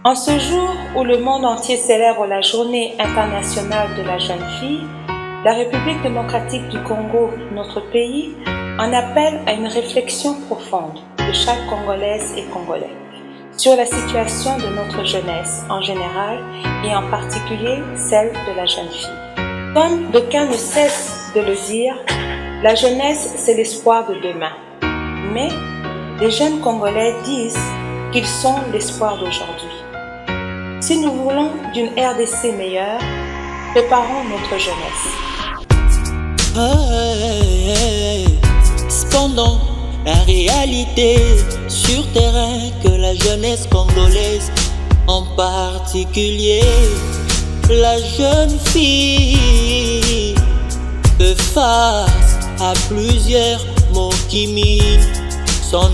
En ce jour où le monde entier célèbre la Journée internationale de la jeune fille, la République démocratique du Congo, notre pays, en appelle à une réflexion profonde de chaque Congolaise et Congolais sur la situation de notre jeunesse en général et en particulier celle de la jeune fille. Comme d'aucuns ne cessent de le dire, la jeunesse c'est l'espoir de demain. Mais les jeunes Congolais disent qu'ils sont l'espoir d'aujourd'hui. Si nous voulons d'une RDC meilleure, préparons notre jeunesse. Cependant, la réalité sur terrain que la jeunesse congolaise, en particulier la jeune fille, fait face à plusieurs mots qui minent son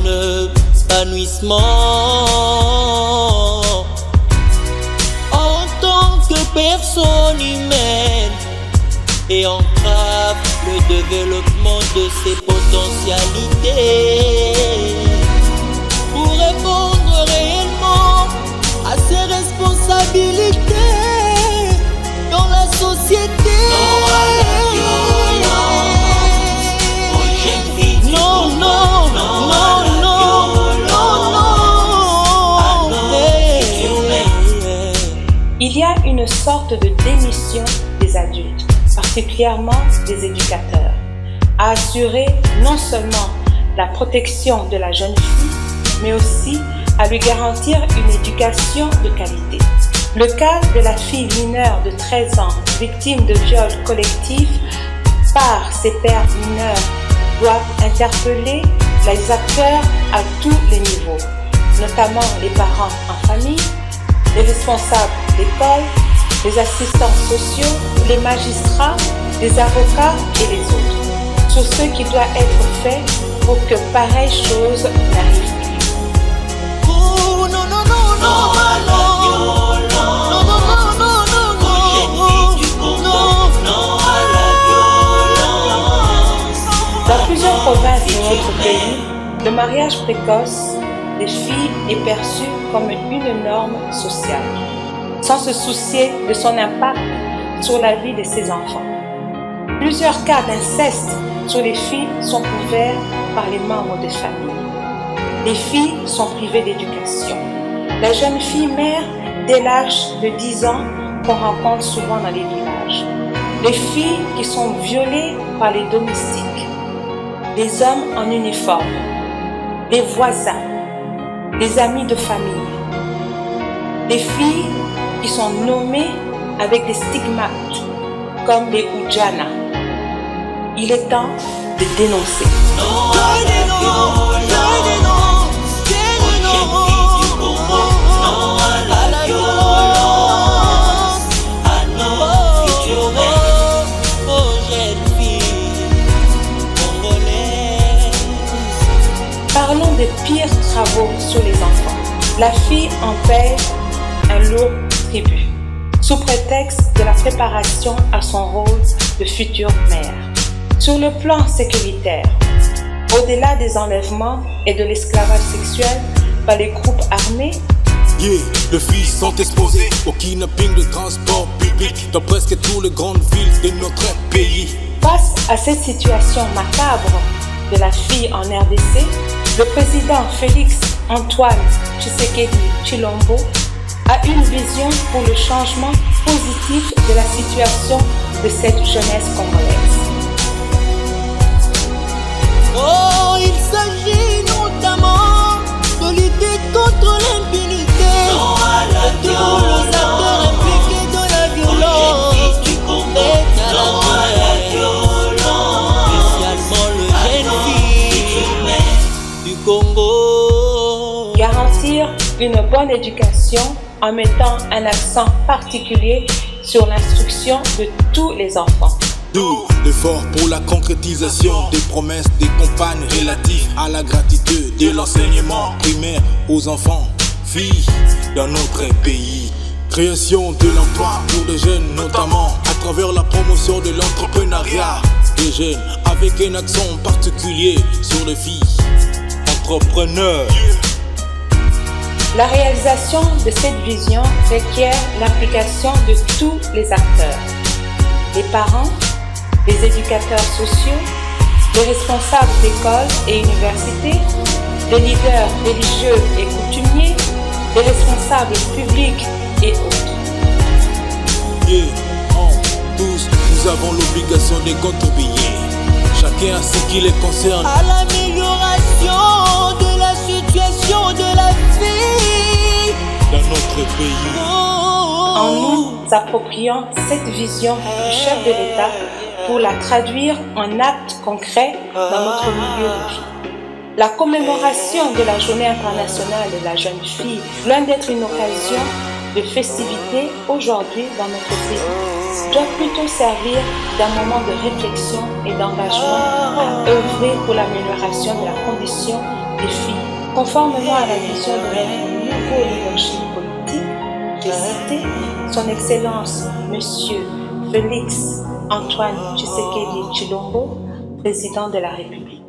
épanouissement. En tant que personne humaine, et entrave le développement de ses potentialités. Pour répondre réellement à ses responsabilités dans la société. Non à la violence, aux jeunes filles. Non, non, non, non, non, non, non. Il y a une sorte de démission des adultes, particulièrement des éducateurs, à assurer non seulement la protection de la jeune fille, mais aussi à lui garantir une éducation de qualité. Le cas de la fille mineure de 13 ans, victime de viol collectif par ses pères mineurs, doit interpeller les acteurs à tous les niveaux, notamment les parents en famille, les responsables d'école, les assistants sociaux, les magistrats, les avocats et les autres, sur ce qui doit être fait pour que pareille chose n'arrive plus. Oh non, non, non, non, non, non, non, non, non, non, non, à la violence. Dans plusieurs provinces de notre pays, le mariage précoce des filles est perçu comme une norme sociale, sans se soucier de son impact sur la vie de ses enfants. Plusieurs cas d'inceste sur les filles sont couverts par les membres des familles. Les filles sont privées d'éducation. La jeune fille mère dès l'âge de 10 ans qu'on rencontre souvent dans les villages. Les filles qui sont violées par les domestiques. Les hommes en uniforme. Les voisins. Les amis de famille. Les filles qui sont nommées avec des stigmates, comme les Oudjana. Il est temps de dénoncer. Non à la violence, non à la violence, à nos futurs aux jeunes filles congolaises. Parlons des pires travaux sur les enfants. La fille en paie un lourd tribut, sous prétexte de la préparation à son rôle de future mère. Sur le plan sécuritaire, au-delà des enlèvements et de l'esclavage sexuel par les groupes armés, les filles sont exposées au kidnapping de transport public dans presque toutes les grandes villes de notre pays. Face à cette situation macabre de la fille en RDC, le président Félix Antoine Tshisekedi Tshilombo a une vision pour le changement positif de la situation de cette jeunesse congolaise. Oh, il s'agit notamment de lutter contre l'impunité de tous les acteurs impliqués dans la violence faite à la violence, spécialement le jeune fille du Congo. Garantir une bonne éducation en mettant un accent particulier sur l'instruction de tous les enfants. D'où l'effort pour la concrétisation des promesses des campagnes relatives à la gratitude de l'enseignement primaire aux enfants, filles dans notre pays. Création de l'emploi pour les jeunes, notamment à travers la promotion de l'entrepreneuriat des jeunes, avec un accent particulier sur les filles entrepreneurs. La réalisation de cette vision requiert l'implication de tous les acteurs, les parents, les éducateurs sociaux, les responsables d'écoles et universités, les leaders religieux et coutumiers, les responsables publics et autres. Et tous, nous avons l'obligation de contribuer, chacun à ce qui les concerne, à l'amélioration de la situation de la vie dans notre pays. En nous appropriant cette vision du chef de l'État pour la traduire en actes concrets dans notre milieu de vie. La commémoration de la Journée internationale de la jeune fille, loin d'être une occasion de festivité aujourd'hui dans notre pays, doit plutôt servir d'un moment de réflexion et d'engagement à œuvrer pour l'amélioration de la condition des filles, conformément à la vision de notre nouveau leadership politique. J'ai cité son Excellence Monsieur Félix Antoine Tshisekedi Tshilombo, président de la République.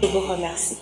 Je vous remercie.